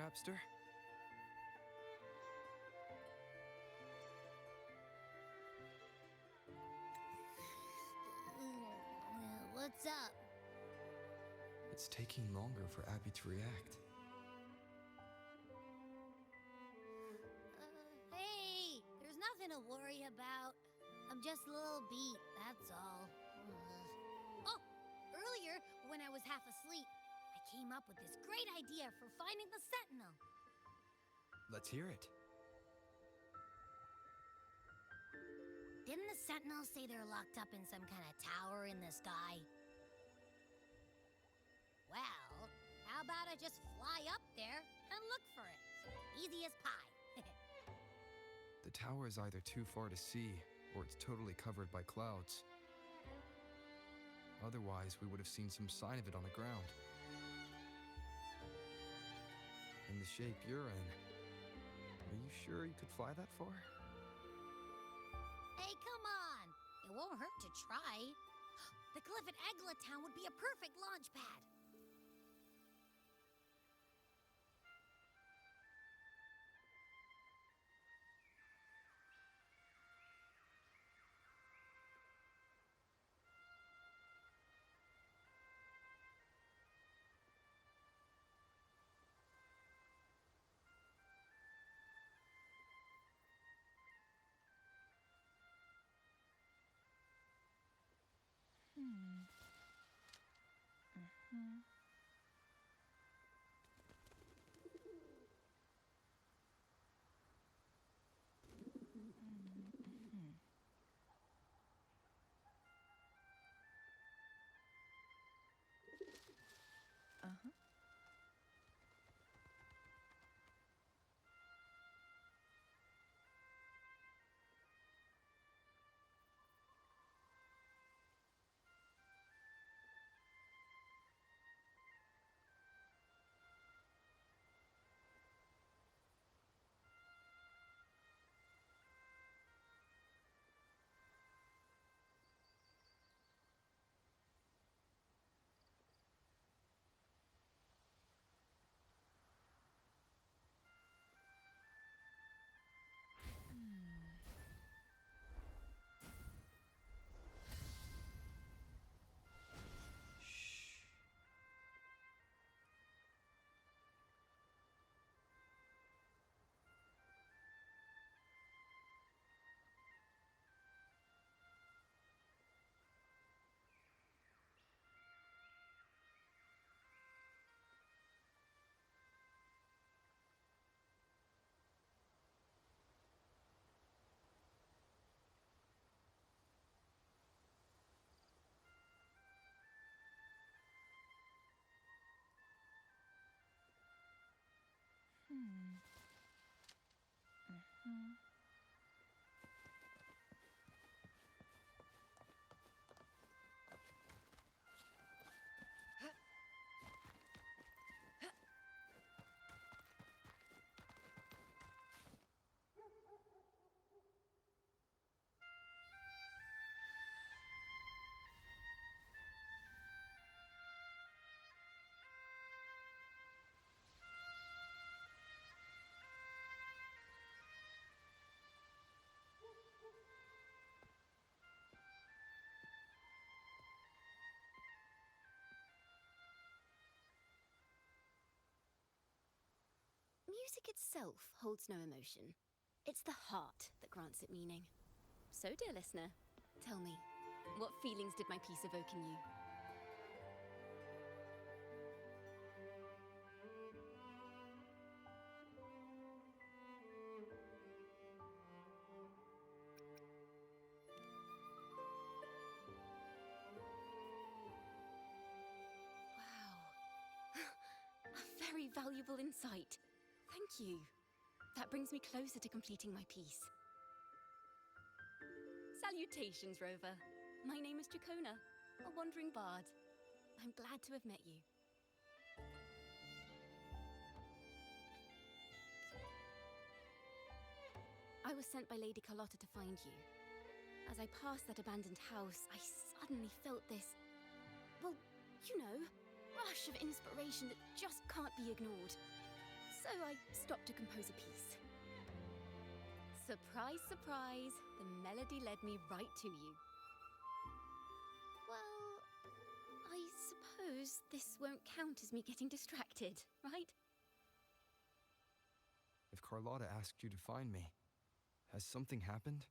Crapster? What's up? It's taking longer for Abby to react. Hey, there's nothing to worry about. I'm just a little beat, that's all. Oh, earlier, when I was half asleep, I came up with this great idea for finding the Sentinel. Let's hear it. Didn't the Sentinels say they're locked up in some kind of tower in the sky? Well, how about I just fly up there and look for it? Easy as pie. The tower is either too far to see, or it's totally covered by clouds. Otherwise, we would have seen some sign of it on the ground. In the shape you're in, are you sure you could fly that far? Hey, come on! It won't hurt to try. The cliff at Egla Town would be a perfect launch pad. Music itself holds no emotion. It's the heart that grants it meaning. So, dear listener, tell me, what feelings did my piece evoke in you? Wow. A very valuable insight. Thank you. That brings me closer to completing my piece. Salutations, Rover. My name is Dracona, a wandering bard. I'm glad to have met you. I was sent by Lady Carlotta to find you. As I passed that abandoned house, I suddenly felt this, well, you know, rush of inspiration that just can't be ignored. So I stopped to compose a piece. Surprise, surprise, the melody led me right to you. Well, I suppose this won't count as me getting distracted, right? If Carlotta asked you to find me, has something happened?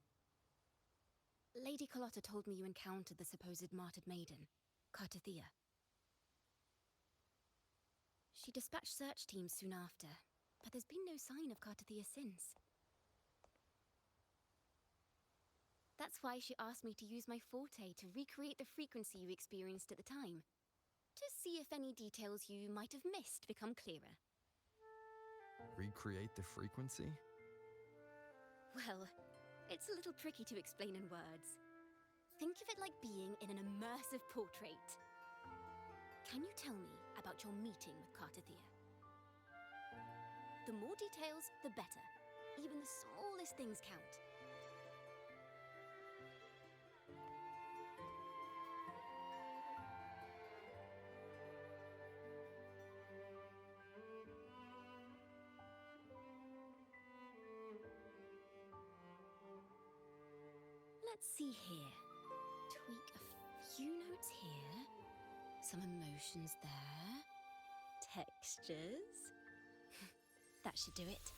Lady Carlotta told me you encountered the supposed martyred maiden, Cartathea. She dispatched search teams soon after, but there's been no sign of Cartathea since. That's why she asked me to use my forte to recreate the frequency you experienced at the time, to see if any details you might have missed become clearer. Recreate the frequency? Well, it's a little tricky to explain in words. Think of it like being in an immersive portrait. Can you tell me about your meeting with Cartathea? The more details, the better. Even the smallest things count. Let's see here. Tweak a few notes here. Some emotions there. Textures. That should do it.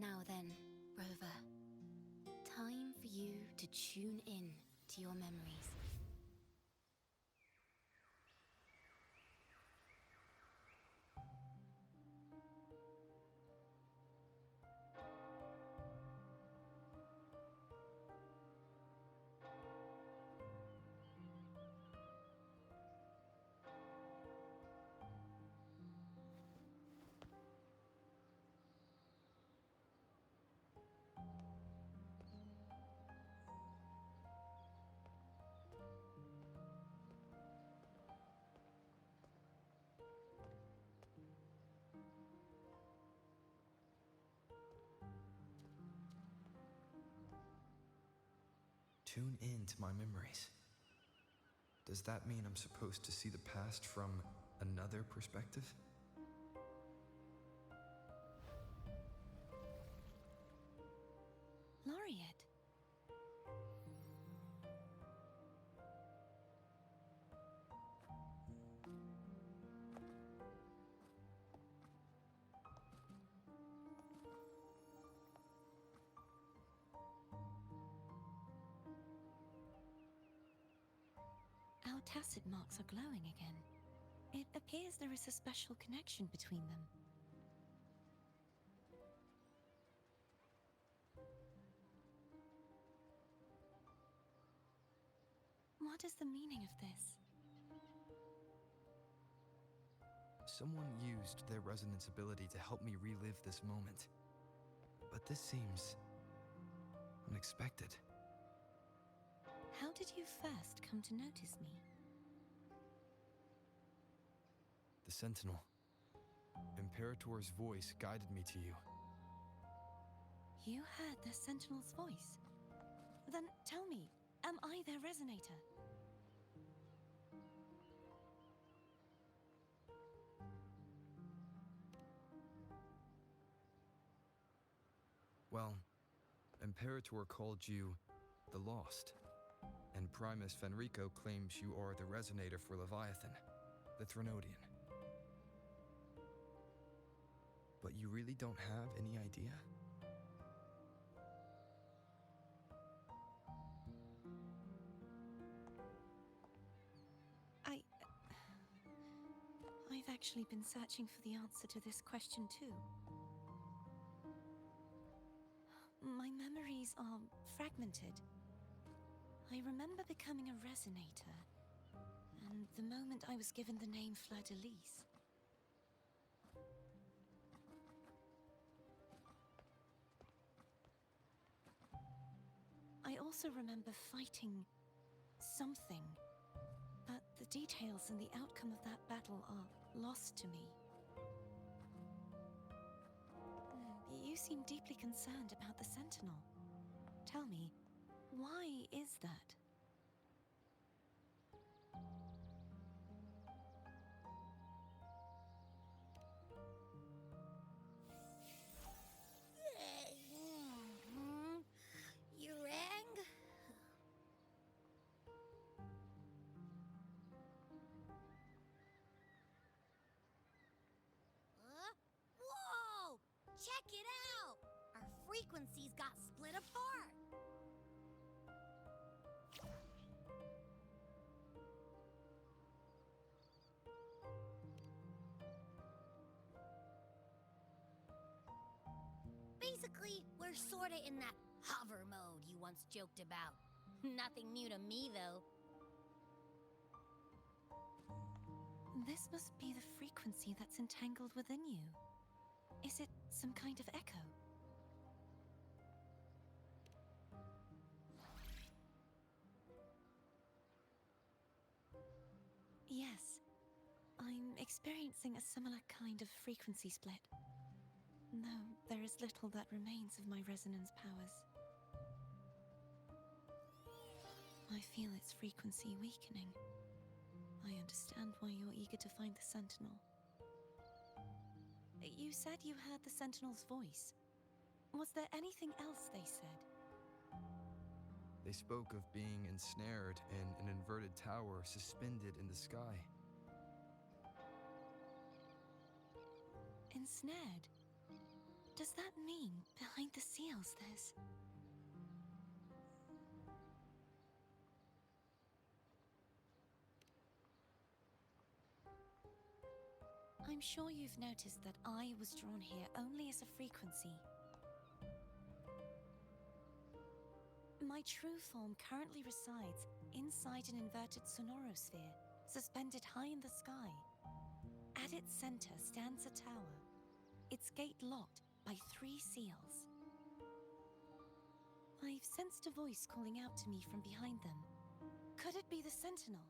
Now then, Rover. Time for you to tune in to your memories. Tune in to my memories. Does that mean I'm supposed to see the past from another perspective? Laureate. Our tacit marks are glowing again. It appears there is a special connection between them. What is the meaning of this? Someone used their resonance ability to help me relive this moment. But this seems unexpected. How did you first come to notice me? The Sentinel. Imperator's voice guided me to you. You heard the Sentinel's voice. Then tell me, am I their resonator? Well, Imperator called you the Lost, and Primus Fenrico claims you are the resonator for Leviathan, the Threnodian. But you really don't have any idea? I've actually been searching for the answer to this question too. My memories are fragmented. I remember becoming a resonator, and the moment I was given the name Fleur-de-Lis. also remember fighting something, but the details and the outcome of that battle are lost to me. You seem deeply concerned about the Sentinel. Tell me, why is that? You rang? Whoa! Check it out! Our frequencies got split apart. Basically, we're sorta in that hover mode you once joked about. Nothing new to me, though. This must be the frequency that's entangled within you. Is it some kind of echo? Yes, I'm experiencing a similar kind of frequency split. Though there is little that remains of my resonance powers. I feel its frequency weakening. I understand why you're eager to find the Sentinel. You said you heard the Sentinel's voice. Was there anything else they said? They spoke of being ensnared in an inverted tower suspended in the sky. Ensnared? Does that mean behind the seals there's... I'm sure you've noticed that I was drawn here only as a frequency. My true form currently resides inside an inverted sonorosphere, suspended high in the sky. At its center stands a tower, its gate locked by 3 seals. I've sensed a voice calling out to me from behind them. Could it be the Sentinel?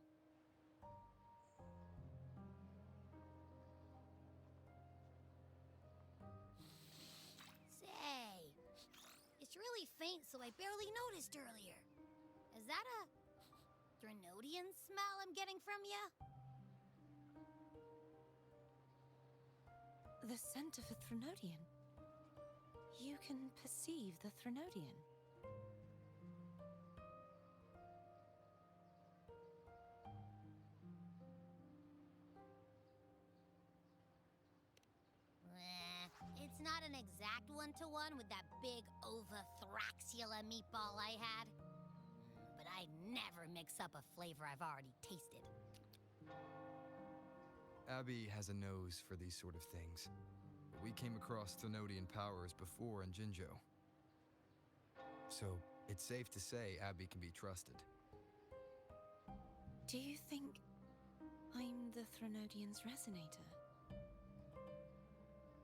Say, it's really faint, so I barely noticed earlier. Is that a Threnodian smell I'm getting from you? The scent of a Threnodian. You can perceive the Threnodian. It's not an exact one-to-one with that big Ovathraxula meatball I had. But I'd never mix up a flavor I've already tasted. Abby has a nose for these sort of things. We came across Threnodian powers before in Jinzhou. So, it's safe to say Abby can be trusted. Do you think I'm the Threnodian's resonator?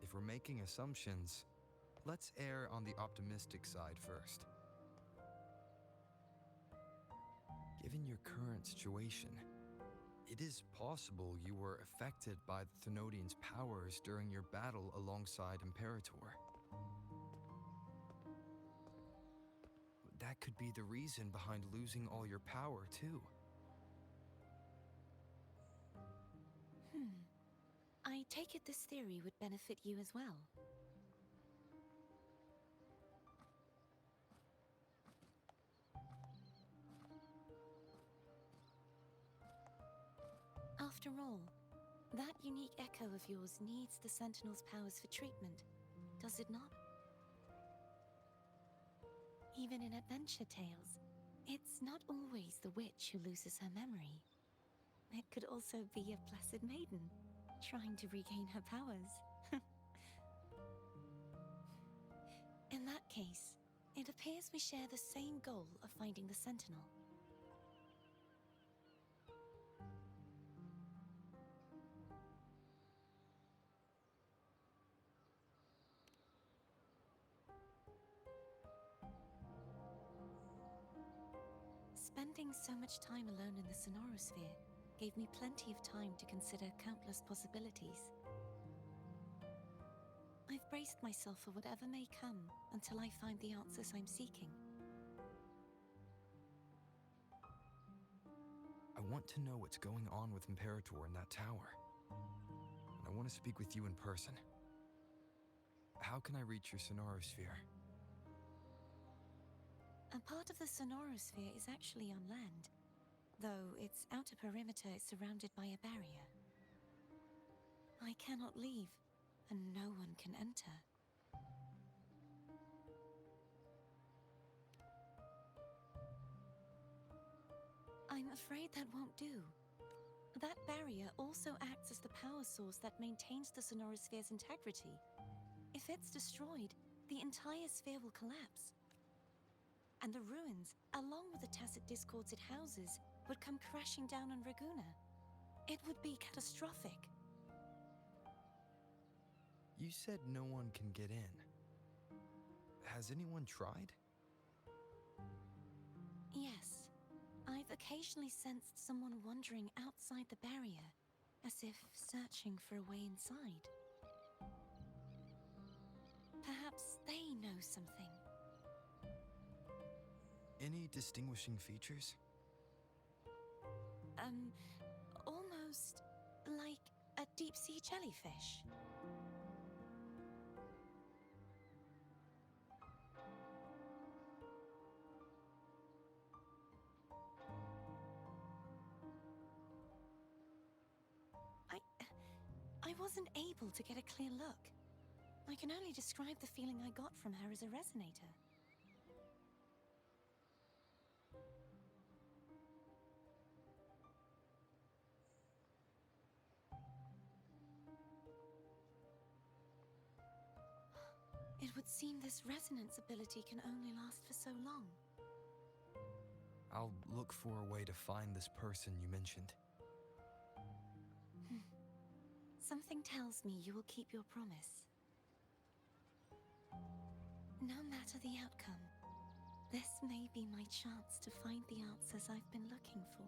If we're making assumptions, let's err on the optimistic side first. Given your current situation, it is possible you were affected by the Threnodian's powers during your battle alongside Imperator. That could be the reason behind losing all your power, too. I take it this theory would benefit you as well. After all, that unique echo of yours needs the Sentinel's powers for treatment, does it not? Even in adventure tales, it's not always the witch who loses her memory. It could also be a placid maiden, trying to regain her powers. In that case, it appears we share the same goal of finding the Sentinel. Spending so much time alone in the Sonorosphere gave me plenty of time to consider countless possibilities. I've braced myself for whatever may come until I find the answers I'm seeking. I want to know what's going on with Imperator in that tower. And I want to speak with you in person. How can I reach your Sonorosphere? A part of the Sonorosphere is actually on land, though its outer perimeter is surrounded by a barrier. I cannot leave, and no one can enter. I'm afraid that won't do. That barrier also acts as the power source that maintains the Sonorosphere's integrity. If it's destroyed, the entire sphere will collapse. And the ruins, along with the tacit discords it houses, would come crashing down on Raguna. It would be catastrophic. You said no one can get in. Has anyone tried? Yes. I've occasionally sensed someone wandering outside the barrier, as if searching for a way inside. Perhaps they know something. Any distinguishing features? Almost like a deep-sea jellyfish. I wasn't able to get a clear look. I can only describe the feeling I got from her as a resonator. It would seem this resonance ability can only last for so long. I'll look for a way to find this person you mentioned. Something tells me you will keep your promise. No matter the outcome, this may be my chance to find the answers I've been looking for.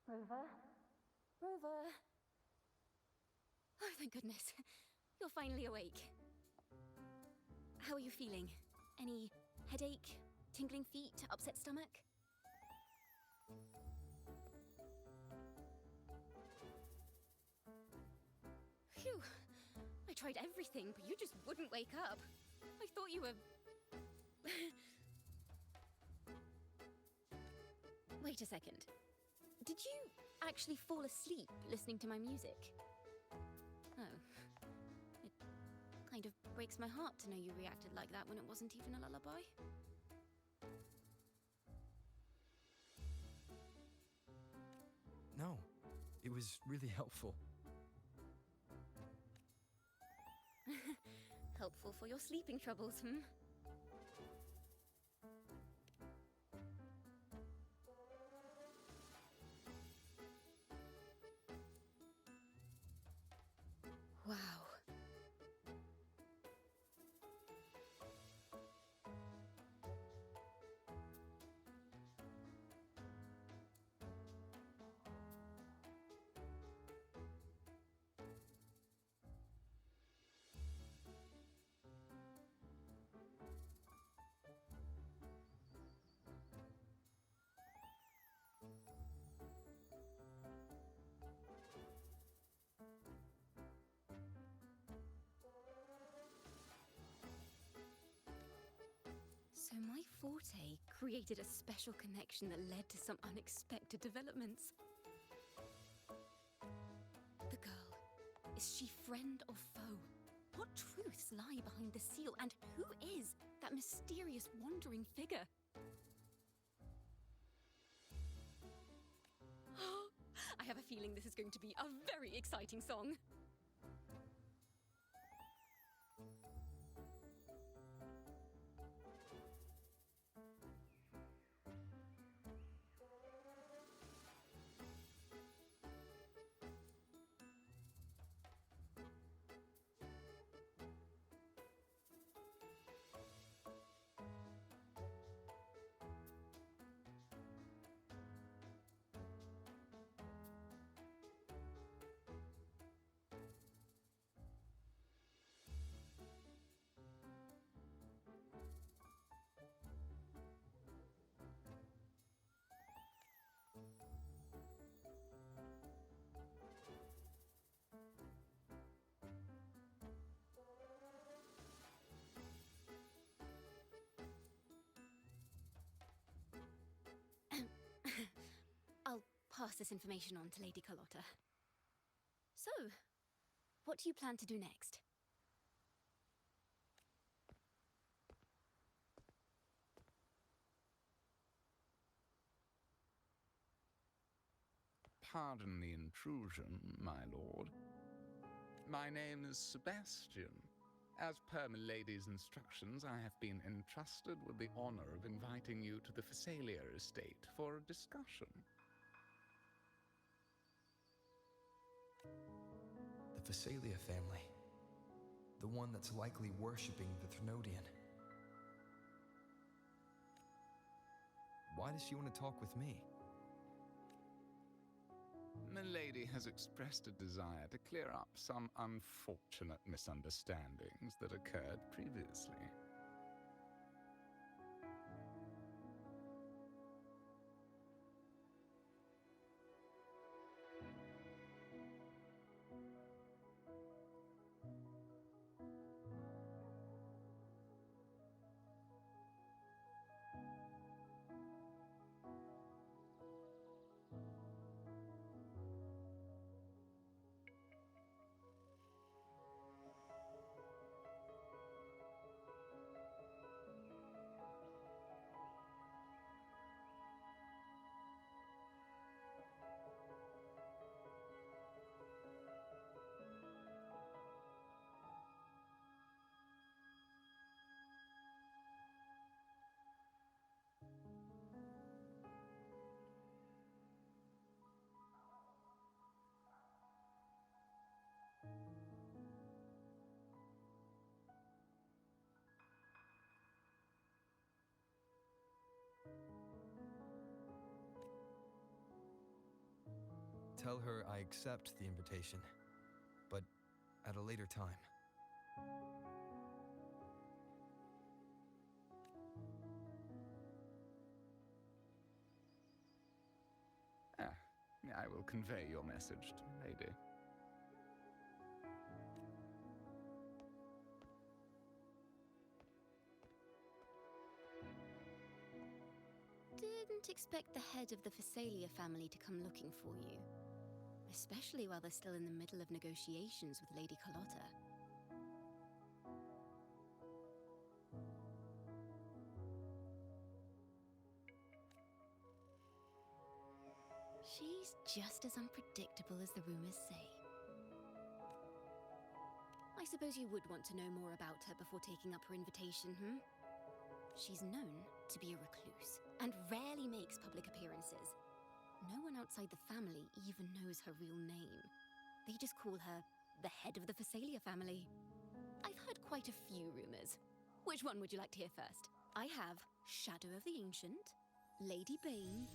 Rover? Rover? Oh, thank goodness. You're finally awake. How are you feeling? Any headache, tingling feet, upset stomach? Phew. I tried everything, but you just wouldn't wake up. I thought you were... Wait a second. Did you actually fall asleep listening to my music? Oh. It kind of breaks my heart to know you reacted like that when it wasn't even a lullaby. No, it was really helpful. Helpful for your sleeping troubles, hmm? Wow. So my forte created a special connection that led to some unexpected developments. The girl, is she friend or foe? What truths lie behind the seal, and who is that mysterious wandering figure? I have a feeling this is going to be a very exciting song. pass this information on to Lady Carlotta. So, what do you plan to do next? Pardon the intrusion, my lord. My name is Sebastian. As per Milady's instructions, I have been entrusted with the honor of inviting you to the Phasalia estate for a discussion. The Phasalia family. The one that's likely worshipping the Thrnodian. Why does she want to talk with me? Milady has expressed a desire to clear up some unfortunate misunderstandings that occurred previously. Tell her I accept the invitation, but at a later time. I will convey your message to Milady. Didn't expect the head of the Phasalia family to come looking for you. Especially while they're still in the middle of negotiations with Lady Carlotta. She's just as unpredictable as the rumors say. I suppose you would want to know more about her before taking up her invitation, hmm? She's known to be a recluse, and rarely makes public appearances. No one outside the family even knows her real name. They just call her the head of the Phasalia family. I've heard quite a few rumors. Which one would you like to hear first? I have Shadow of the Ancient, Lady Bane,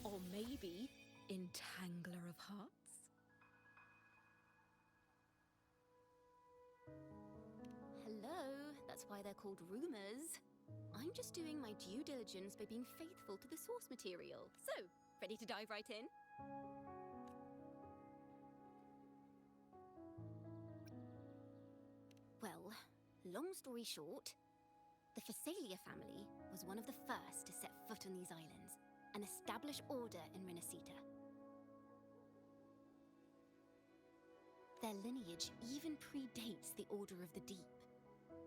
or maybe Entangler of Hearts? Hello, that's why they're called rumors. I'm just doing my due diligence by being faithful to the source material. So, ready to dive right in? Well, long story short, the Phasalia family was one of the first to set foot on these islands and establish order in Renacita. Their lineage even predates the Order of the Deep,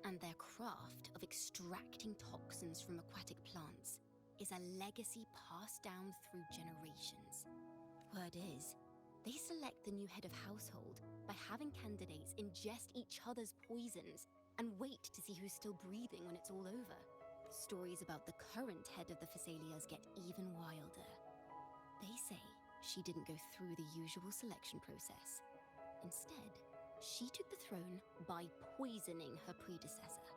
and their craft of extracting toxins from aquatic plants is a legacy passed down through generations. Word is, they select the new head of household by having candidates ingest each other's poisons and wait to see who's still breathing when it's all over. Stories about the current head of the Phasalias get even wilder. They say she didn't go through the usual selection process. Instead, she took the throne by poisoning her predecessor.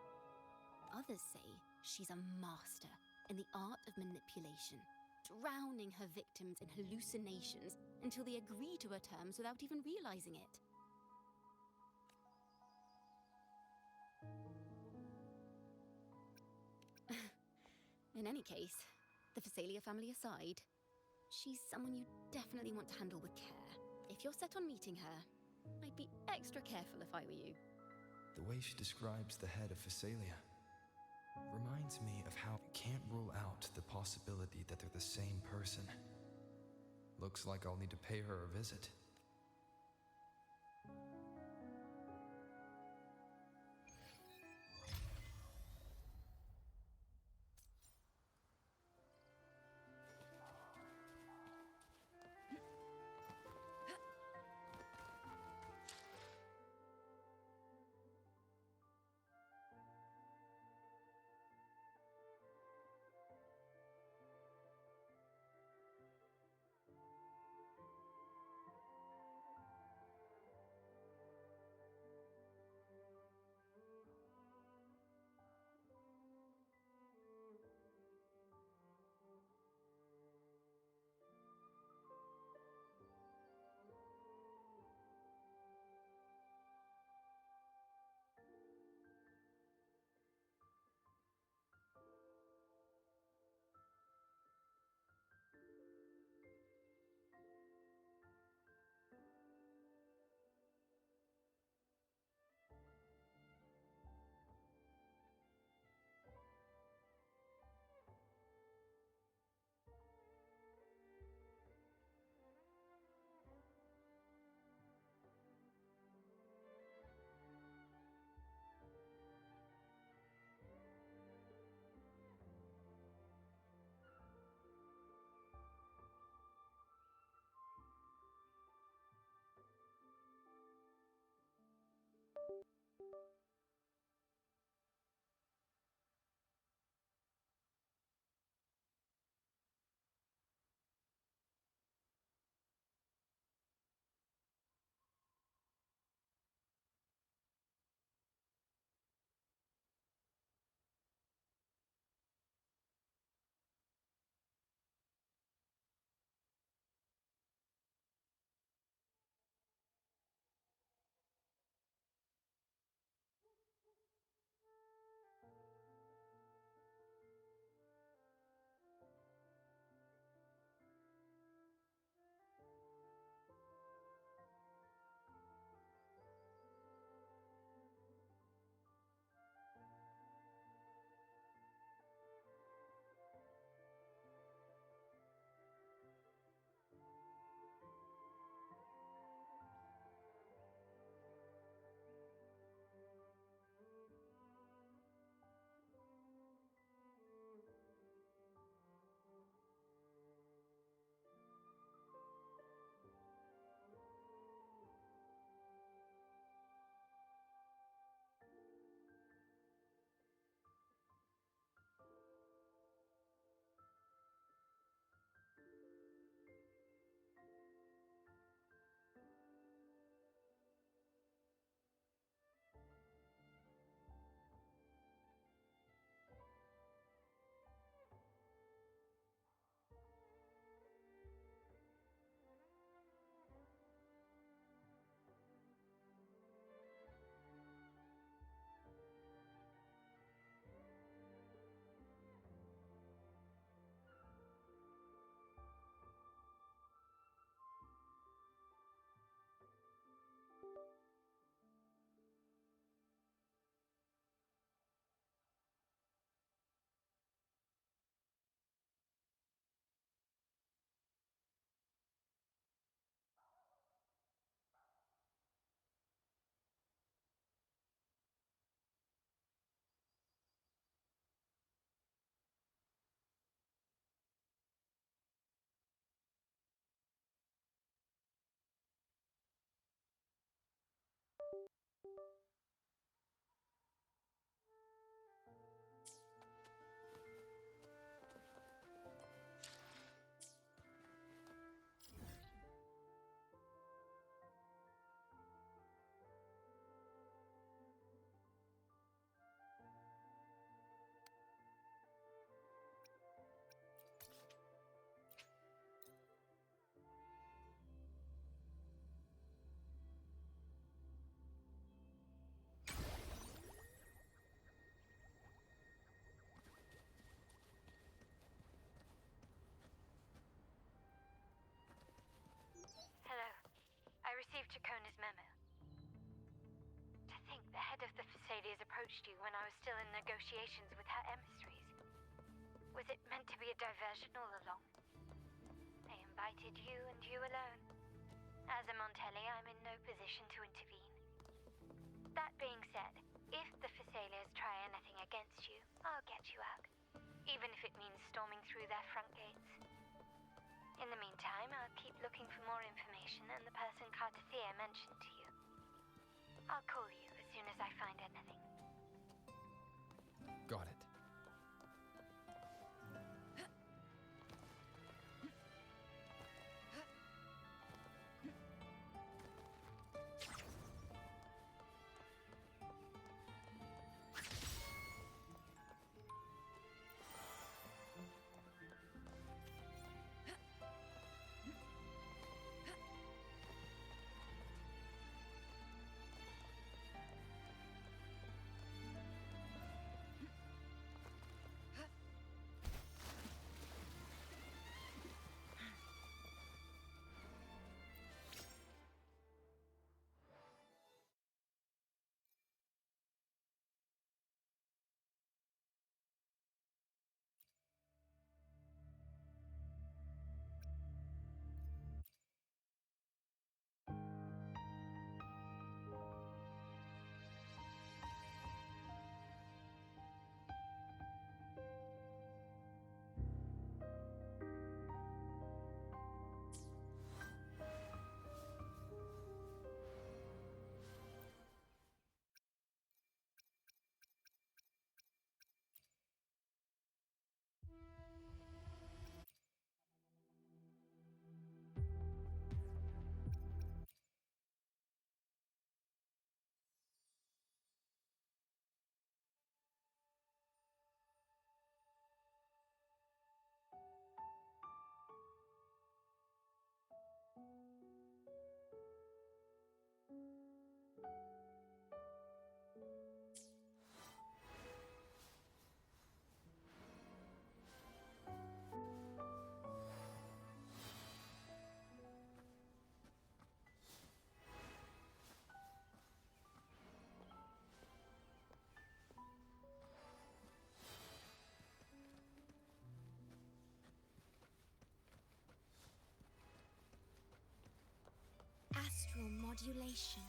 Others say she's a master in the art of manipulation, drowning her victims in hallucinations until they agree to her terms without even realizing it. In any case, the Phasalia family aside, she's someone you definitely want to handle with care. If you're set on meeting her, I'd be extra careful if I were you. The way she describes the head of Phasalia reminds me of how I can't rule out the possibility that they're the same person. Looks like I'll need to pay her a visit. Hello. I received Chacona's memo. To think the head of the Thessalians approached you when I was still in negotiations with her emissaries. Was it meant to be a diversion all along? They invited you and and you alone. As a Montelli, I'm in no position to intervene. That being said, if the Thessalians try anything against you, I'll get you out, even if it means storming through their front gates. In the meantime, I'll keep looking for more information and the person Cartathea mentioned to you. I'll call you as soon as I find anything. Got it. Astral modulation.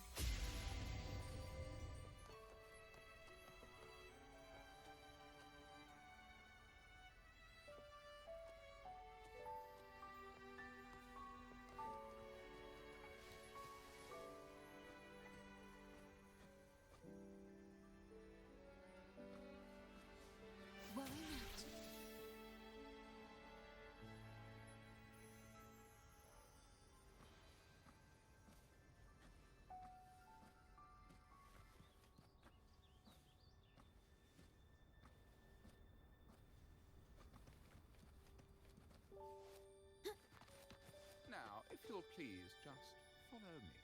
Worry not. Now, if you'll please just follow me.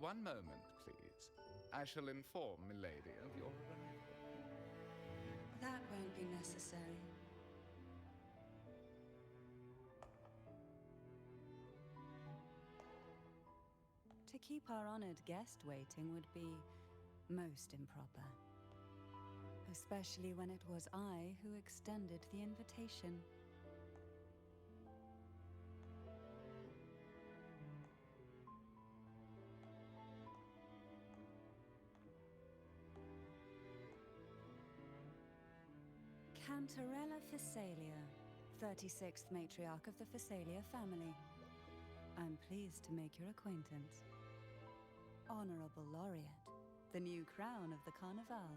One moment, please. I shall inform Milady of your arrival. That won't be necessary. To keep our honored guest waiting would be most improper. Especially when it was I who extended the invitation. Cantarella Thessalia, 36th matriarch of the Thessalia family. I'm pleased to make your acquaintance. Honorable Laureate, the new crown of the Carnival.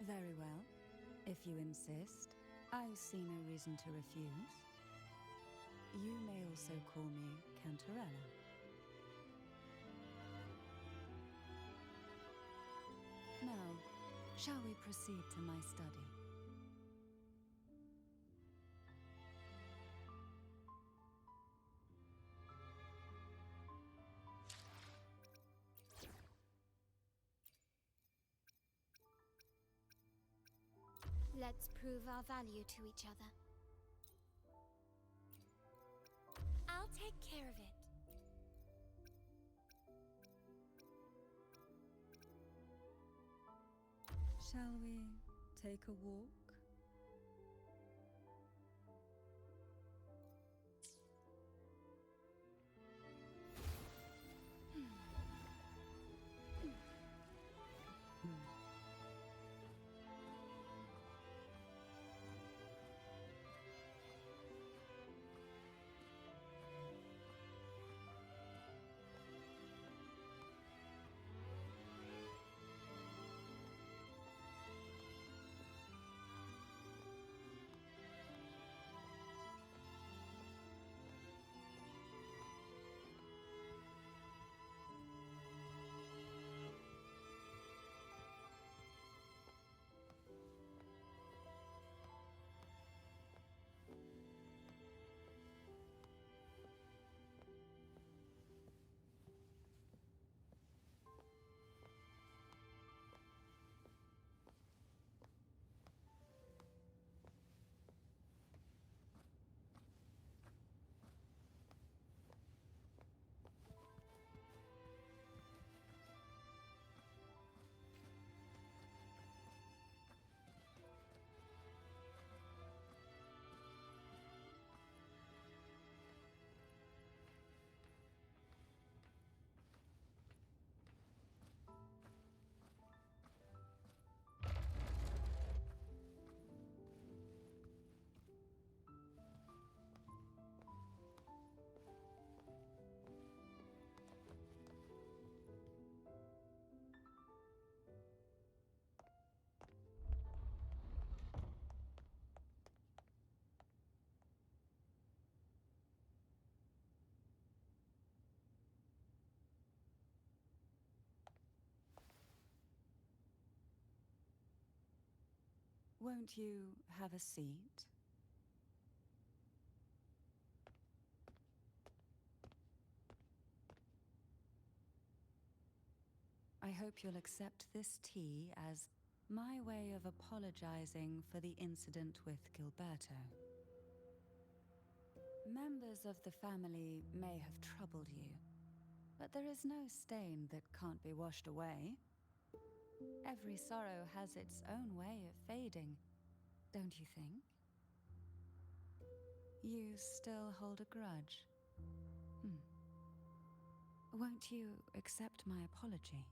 Very well. If you insist, I see no reason to refuse. You may also call me Cantarella. Now, shall we proceed to my study? Let's prove our value to each other. I'll take care of it. Shall we take a walk? Won't you have a seat? I hope you'll accept this tea as my way of apologizing for the incident with Gilberto. Members of the family may have troubled you, but there is no stain that can't be washed away. Every sorrow has its own way of fading, don't you think? You still hold a grudge? Won't you accept my apology?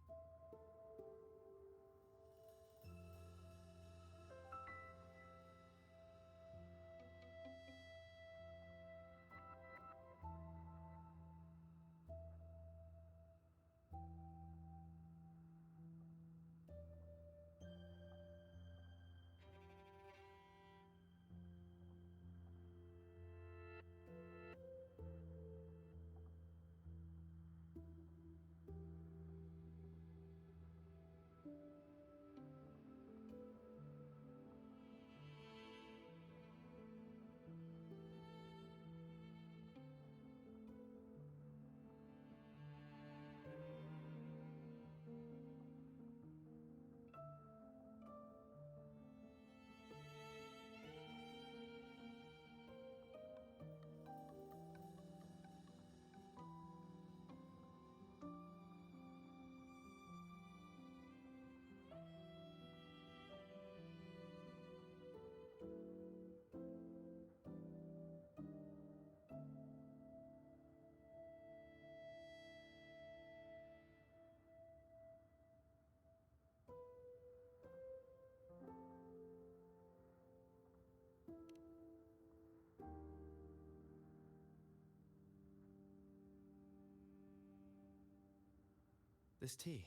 This tea,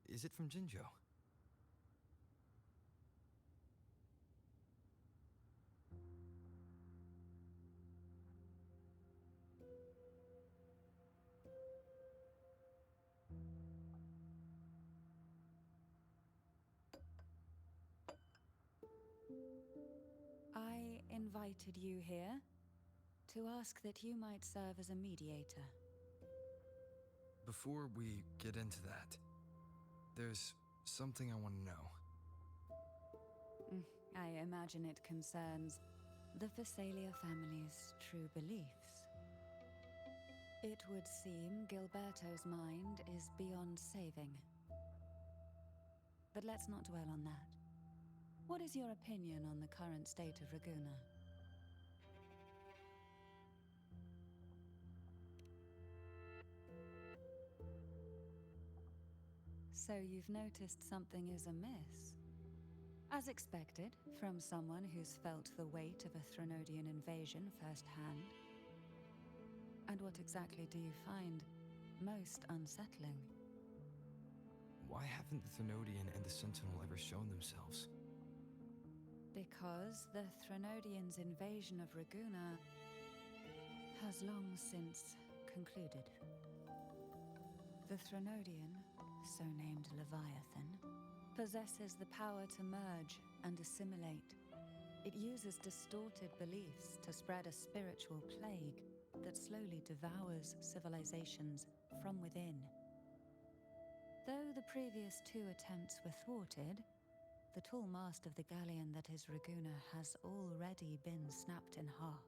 is it from Jinjo? invited you here to ask that you might serve as a mediator. Before we get into that, there's something I want to know. I imagine it concerns the Phasalia family's true beliefs. It would seem Gilberto's mind is beyond saving. But let's not dwell on that. What is your opinion on the current state of Raguna? So you've noticed something is amiss? As expected, from someone who's felt the weight of a Threnodian invasion firsthand. And what exactly do you find most unsettling? Why haven't the Thenodian and the Sentinel ever shown themselves? Because the Threnodians' invasion of Raguna has long since concluded. The Threnodian, so named Leviathan, possesses the power to merge and assimilate. It uses distorted beliefs to spread a spiritual plague that slowly devours civilizations from within. Though the previous 2 attempts were thwarted, the tall mast of the galleon that is Raguna has already been snapped in half.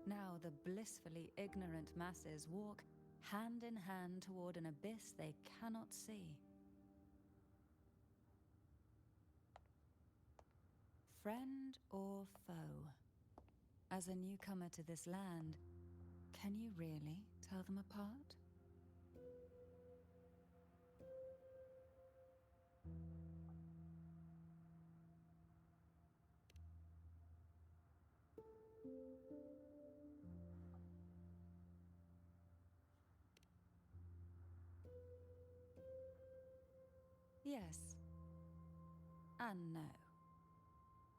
Now the blissfully ignorant masses walk hand in hand toward an abyss they cannot see. Friend or foe? As a newcomer to this land, can you really tell them apart? Yes. And no.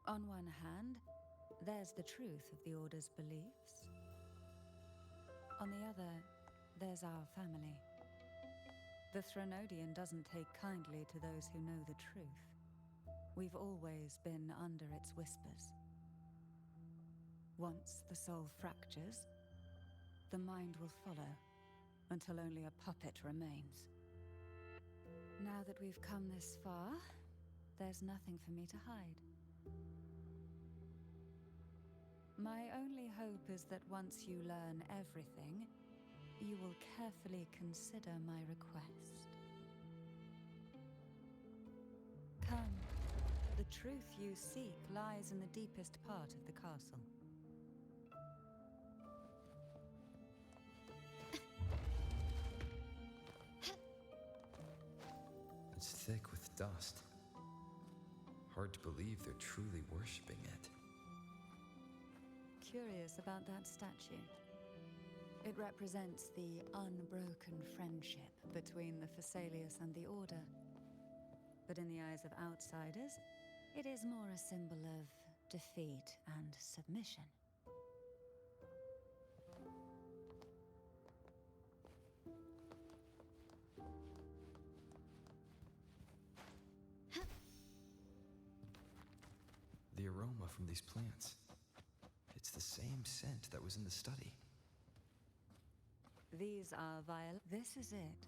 On one hand, there's the truth of the Order's beliefs. On the other, there's our family. The Threnodian doesn't take kindly to those who know the truth. We've always been under its whispers. Once the soul fractures, the mind will follow, until only a puppet remains. Now that we've come this far, there's nothing for me to hide. My only hope is that once you learn everything, you will carefully consider my request. Come. The truth you seek lies in the deepest part of the castle. It's thick with dust. Hard to believe they're truly worshipping it. Curious about that statue. It represents the unbroken friendship between the Phasaelius and the Order. But in the eyes of outsiders, it is more a symbol of defeat and submission. The aroma from these plants. It's the same scent that was in the study. These are violet. This is it.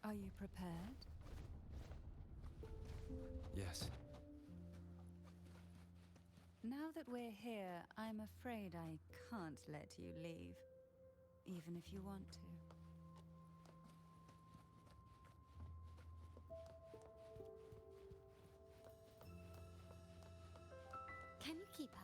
Are you prepared? Yes. Now that we're here, I'm afraid I can't let you leave, even if you want to. Can you keep up?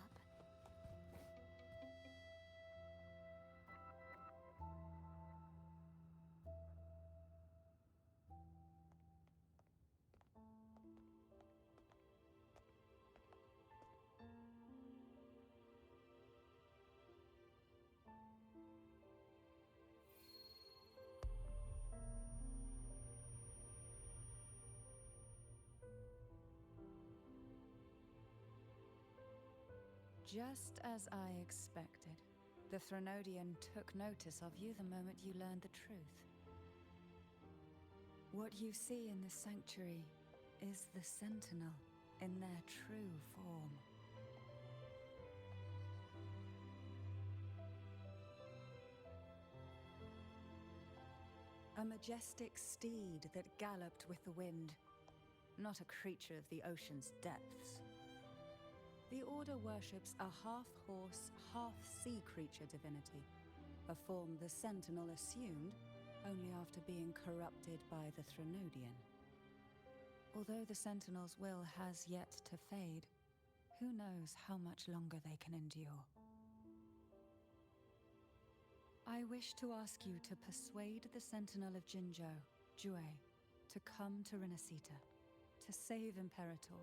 Just as I expected. The Threnodian took notice of you the moment you learned the truth. What you see in the sanctuary is the Sentinel in their true form. A majestic steed that galloped with the wind, not a creature of the ocean's depths. The Order worships a half-horse, half-sea creature divinity, a form the Sentinel assumed only after being corrupted by the Threnodian. Although the Sentinel's will has yet to fade, who knows how much longer they can endure. I wish to ask you to persuade the Sentinel of Jinzhou, Jue, to come to Renacita, to save Imperator.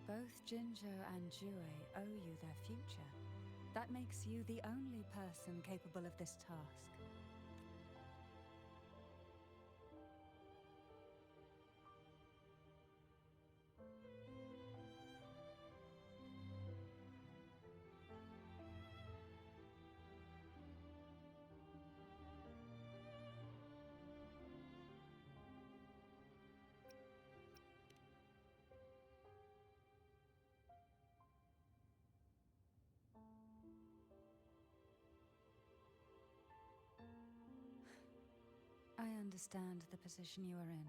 Both Jinzhou and Jue owe you their future. That makes you the only person capable of this task. I understand the position you are in.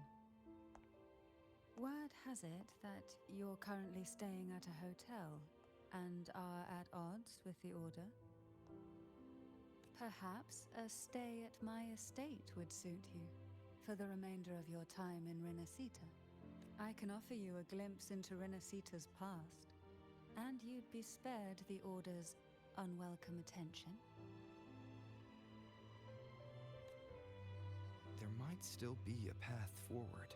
Word has it that you're currently staying at a hotel and are at odds with the Order. Perhaps a stay at my estate would suit you for the remainder of your time in Renacita. I can offer you a glimpse into Renacita's past, and you'd be spared the Order's unwelcome attention. There might still be a path forward.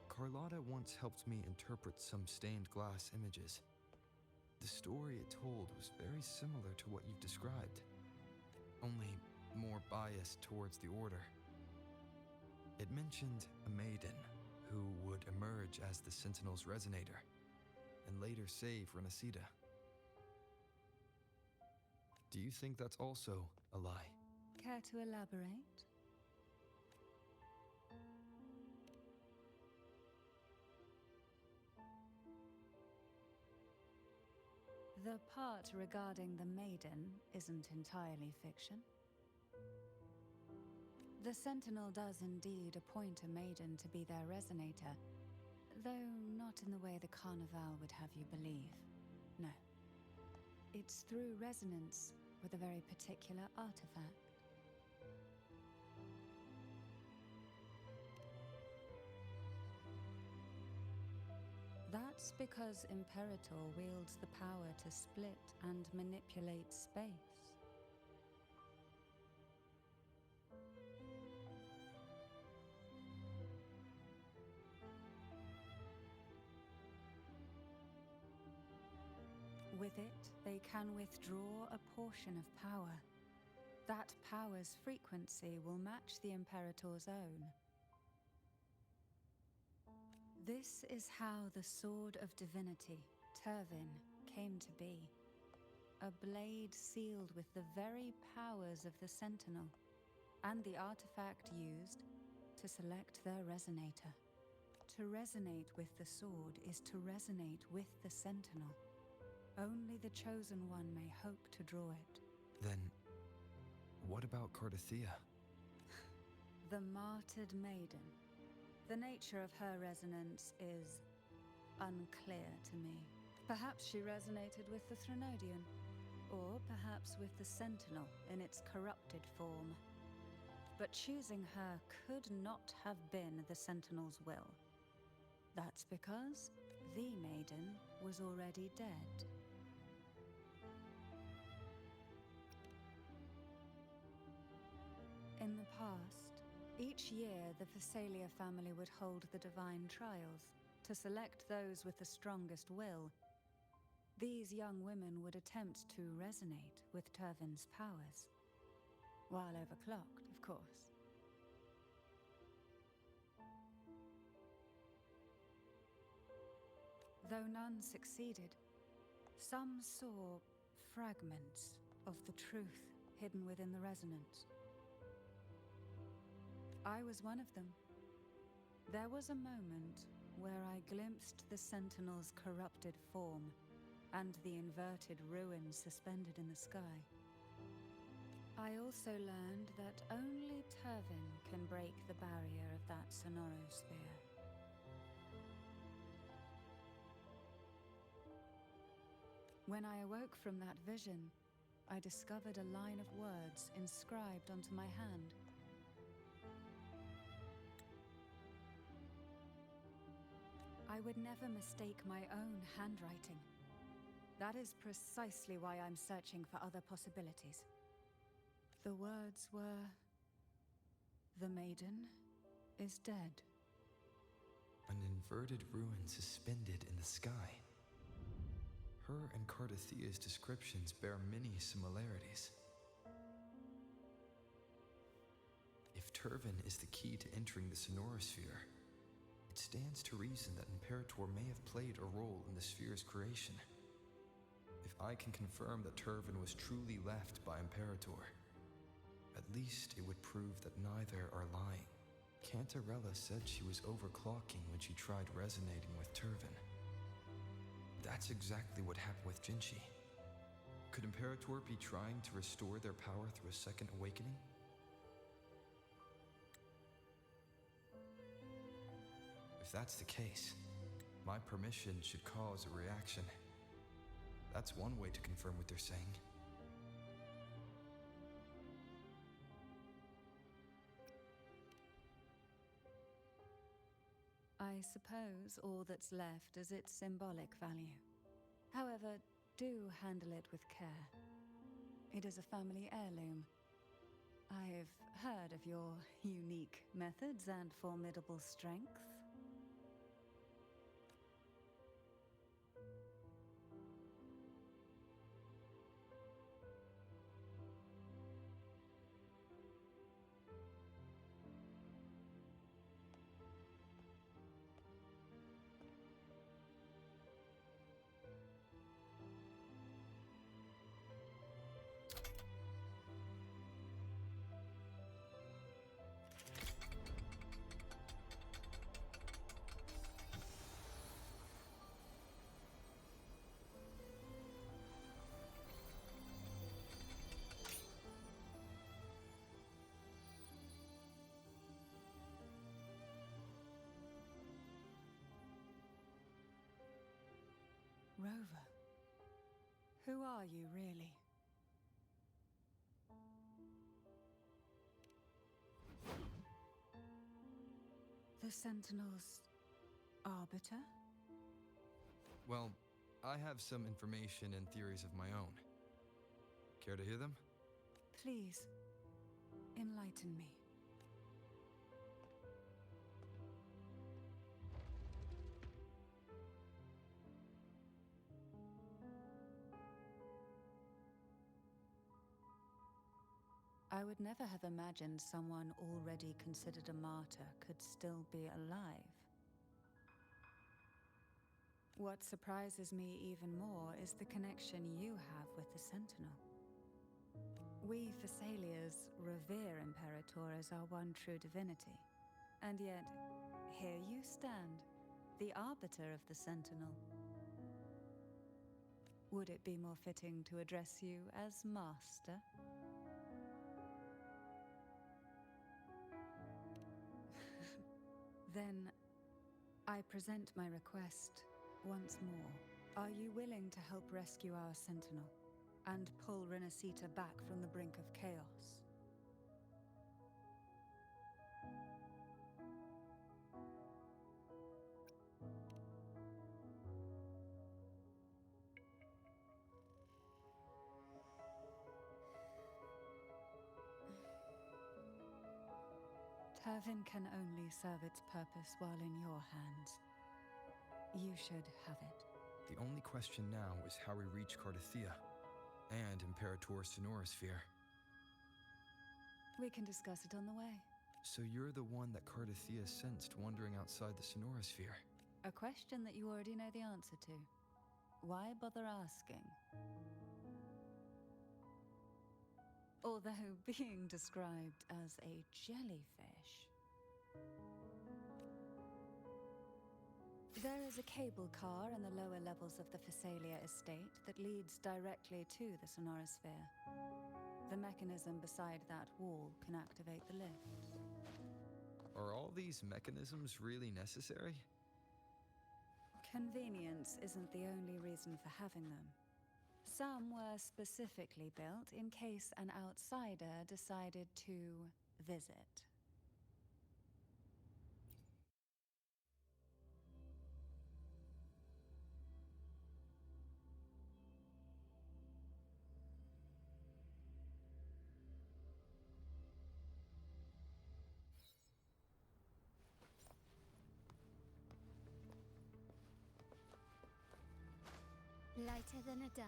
Carlotta once helped me interpret some stained glass images. The story it told was very similar to what you've described, only more biased towards the Order. It mentioned a maiden who would emerge as the Sentinel's resonator and later save Renacita. Do you think that's also a lie? Care to elaborate? The part regarding the maiden isn't entirely fiction. The Sentinel does indeed appoint a maiden to be their resonator, though not in the way the Carnival would have you believe. No. It's through resonance with a very particular artifact. That's because Imperator wields the power to split and manipulate space. With it, they can withdraw a portion of power. That power's frequency will match the Imperator's own. This is how the Sword of Divinity, Turvin, came to be. A blade sealed with the very powers of the Sentinel, and the artifact used to select their resonator. To resonate with the sword is to resonate with the Sentinel. Only the Chosen One may hope to draw it. Then, what about Cardothea? The Martyred Maiden. The nature of her resonance is unclear to me. Perhaps she resonated with the Threnodian, or perhaps with the Sentinel in its corrupted form. But choosing her could not have been the Sentinel's will. That's because the Maiden was already dead. In the past, Each year, the Phasalia family would hold the divine trials to select those with the strongest will. These young women would attempt to resonate with Turvin's powers, while overclocked, of course. Though none succeeded, some saw fragments of the truth hidden within the resonance. I was one of them. There was a moment where I glimpsed the Sentinel's corrupted form and the inverted ruins suspended in the sky. I also learned that only Turvin can break the barrier of that sonorosphere. When I awoke from that vision, I discovered a line of words inscribed onto my hand. I would never mistake my own handwriting. That is precisely why I'm searching for other possibilities. The words were, "The maiden is dead." An inverted ruin suspended in the sky. Her and Cardathia's descriptions bear many similarities. If Turvin is the key to entering the sonorosphere, it stands to reason that Imperator may have played a role in the sphere's creation. If I can confirm that Turvin was truly left by Imperator, at least it would prove that neither are lying. Cantarella said she was overclocking when she tried resonating with Turvin. That's exactly what happened with Jinchi. Could Imperator be trying to restore their power through a second awakening? If that's the case, my permission should cause a reaction. That's one way to confirm what they're saying. I suppose all that's left is its symbolic value. However, do handle it with care. It is a family heirloom. I've heard of your unique methods and formidable strength. Rover, who are you really? The Sentinel's arbiter? Well, I have some information and theories of my own. Care to hear them? Please, enlighten me. I would never have imagined someone already considered a martyr could still be alive. What surprises me even more is the connection you have with the Sentinel. We Phasalias revere Imperator as our one true divinity. And yet, here you stand, the arbiter of the Sentinel. Would it be more fitting to address you as Master? Then, I present my request once more. Are you willing to help rescue our Sentinel and pull Renacita back from the brink of chaos? Heaven can only serve its purpose while in your hands. You should have it. The only question now is how we reach Cardathia and Imperator Sonorosphere. We can discuss it on the way. So you're the one that Cardathia sensed wandering outside the Sonorosphere? A question that you already know the answer to. Why bother asking? Although being described as a jellyfish. There is a cable car in the lower levels of the Physalia estate that leads directly to the Sonorosphere. The mechanism beside that wall can activate the lifts. Are all these mechanisms really necessary? Convenience isn't the only reason for having them. Some were specifically built in case an outsider decided to visit. Lighter than a dove.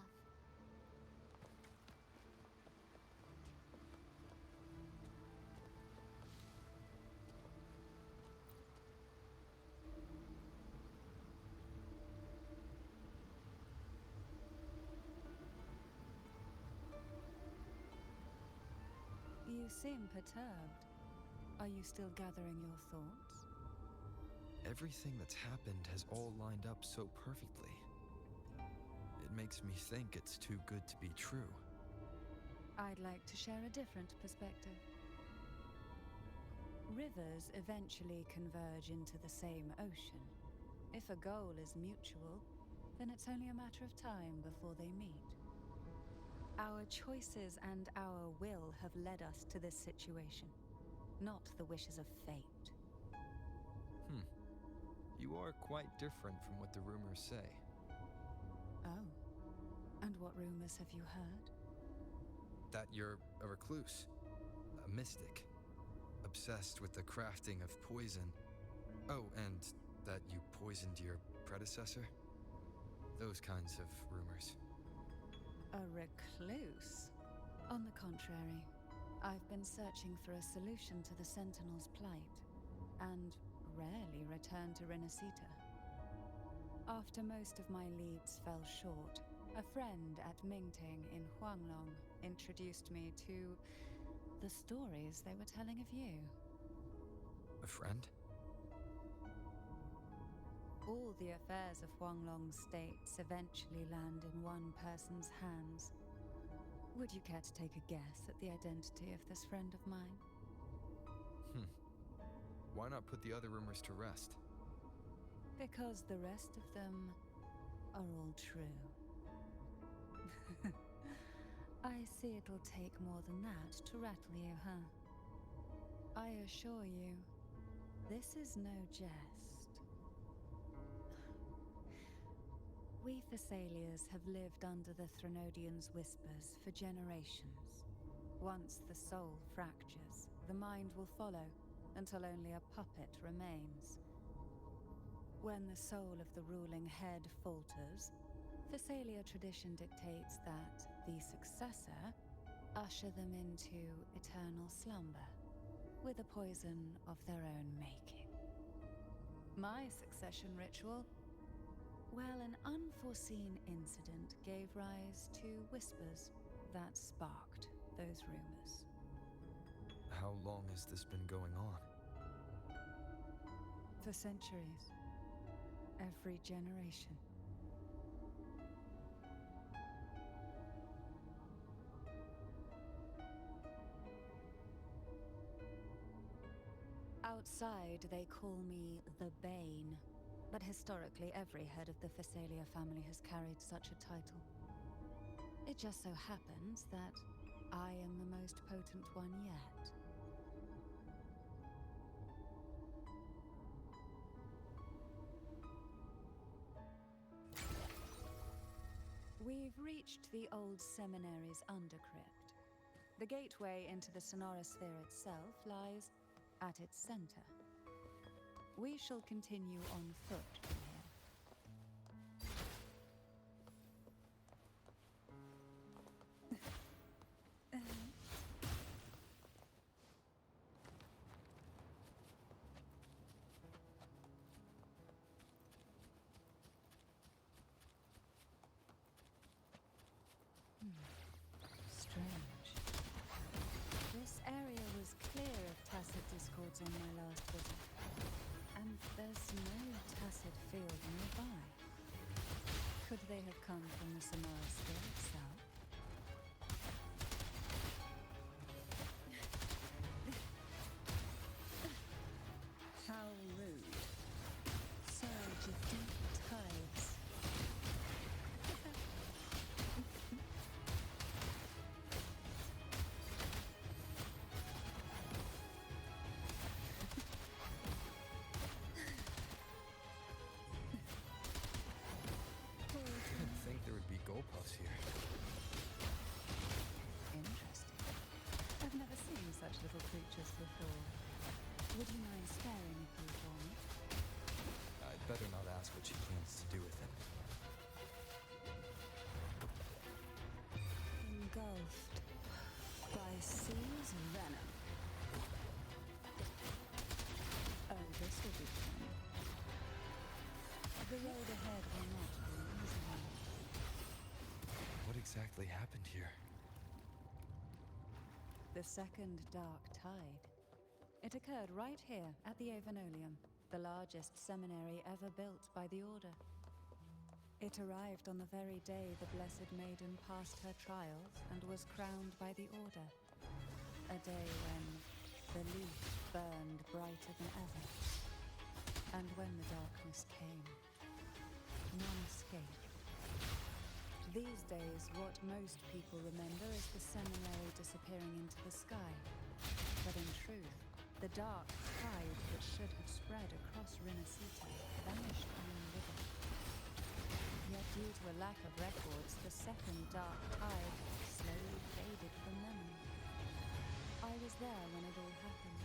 You seem perturbed. Are you still gathering your thoughts? Everything that's happened has all lined up so perfectly. It makes me think it's too good to be true. I'd like to share a different perspective. Rivers eventually converge into the same ocean. If a goal is mutual, then it's only a matter of time before they meet. Our choices and our will have led us to this situation, not the wishes of fate. You are quite different from what the rumors say. Oh. And what rumors have you heard? That you're a recluse, a mystic, obsessed with the crafting of poison. Oh, and that you poisoned your predecessor? Those kinds of rumors. A recluse? On the contrary, I've been searching for a solution to the Sentinel's plight, and rarely return to Renacita. After most of my leads fell short, a friend at Mingting in Huanglong introduced me to the stories they were telling of you. A friend? All the affairs of Huanglong states eventually land in one person's hands. Would you care to take a guess at the identity of this friend of mine? Why not put the other rumors to rest? Because the rest of them are all true. I see it'll take more than that to rattle you, huh? I assure you, this is no jest. We Thessalians have lived under the Threnodians' whispers for generations. Once the soul fractures, the mind will follow, until only a puppet remains. When the soul of the ruling head falters, Thessalia tradition dictates that the successor usher them into eternal slumber, with a poison of their own making. My succession ritual? Well, an unforeseen incident gave rise to whispers that sparked those rumors. How long has this been going on? For centuries. Every generation. Outside, they call me the Bane. But historically, every head of the Physalia family has carried such a title. It just so happens that I am the most potent one yet. We've reached the old seminary's undercrypt. The gateway into the Sonorosphere itself lies at its center. We shall continue on foot from here. Strange. This area was clear of tacit discords on my last visit. And there's no tacit field nearby. Could they have come from the Sonora Sphere itself? How rude. Surge of deep tides. Didn't think there would be goalposts here. Interesting. I've never seen such little creatures before. Would you mind staring a few for me? I'd better not ask what she plans to do with it. Engulfed by sea's venom. Oh, this will be fun. The road ahead will not be an easy one. What exactly happened here? The second dark tide. It occurred right here at the Avenolium, the largest seminary ever built by the Order. It arrived on the very day the Blessed Maiden passed her trials and was crowned by the Order. A day when the leaf burned brighter than ever. And when the darkness came, none escaped. These days, what most people remember is the seminary disappearing into the sky. But in truth, the dark tide that should have spread across Rinascita vanished unrivered. Yet due to a lack of records, the second dark tide slowly faded from memory. I was there when it all happened,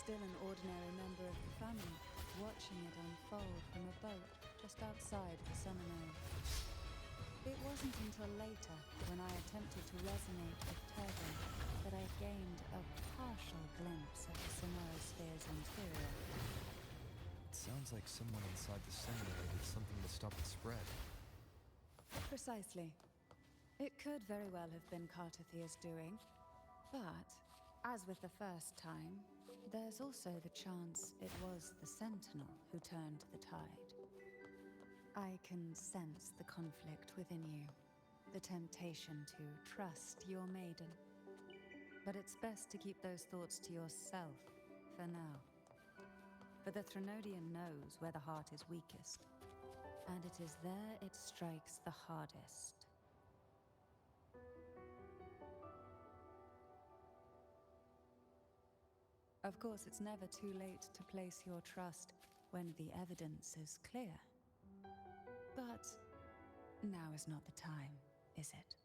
still an ordinary member of the family, watching it unfold from a boat just outside the seminary. It wasn't until later, when I attempted to resonate with Turgon, that I gained a partial glimpse of the Sonora Sphere's interior. It sounds like someone inside the seminary did something to stop the spread. Precisely. It could very well have been Cartathia's doing, but, as with the first time, there's also the chance it was the Sentinel who turned the tide. I can sense the conflict within you, the temptation to trust your maiden. But it's best to keep those thoughts to yourself for now. For the Threnodian knows where the heart is weakest, and it is there it strikes the hardest. Of course, it's never too late to place your trust when the evidence is clear. But now is not the time, is it?